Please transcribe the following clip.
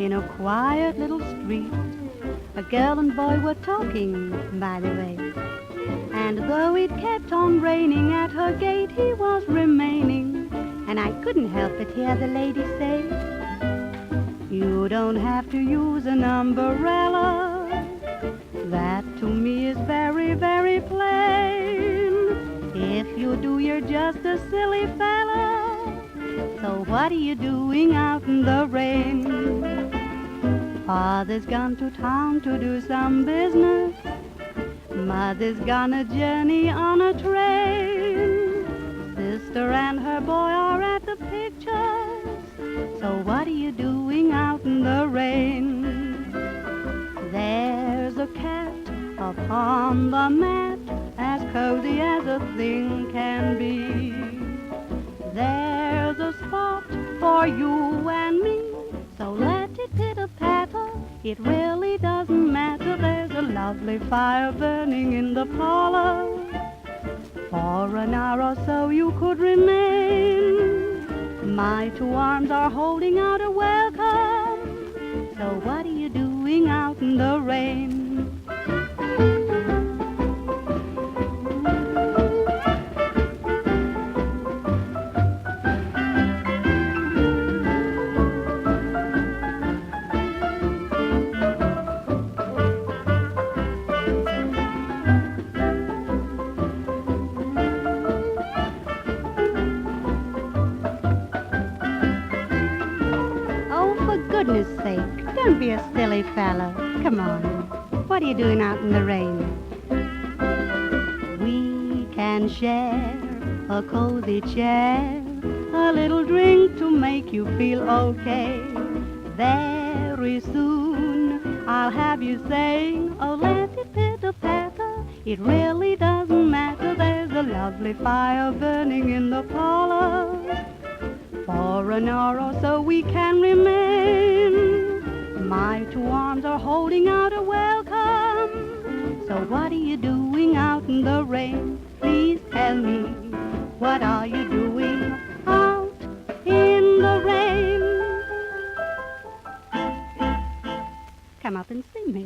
In a quiet little street, a girl and boy were talking, by the way. And though it kept on raining at her gate, he was remaining. And I couldn't help but hear the lady say, "You don't have to use an umbrella. That to me is very, very plain. If you do, you're just a silly fella. So what are you doing out in the rain?" Father's gone to town to do some business. Mother's gone a journey on a train. Sister and her boy are at the pictures. So what are you doing out in the rain? There's a cat upon the mat, as cozy as a thing can be. There's a spot for you and me, so let it pitter-patter. It really doesn't matter. There's a lovely fire burning in the parlor. For an hour or so you could remain. My two arms are holding out a welcome. So what are you doing out in the rain? For goodness sake, don't be a silly fellow. Come on. What are you doing out in the rain? We can share a cozy chair, a little drink to make you feel okay. Very soon I'll have you saying, "Oh, let it pitter-patter. It really doesn't matter. There's a lovely fire burning in the parlor. For an hour or so we can remain. My two arms are holding out a welcome. So what are you doing out in the rain? Please tell me, what are you doing out in the rain?" Come up and see me.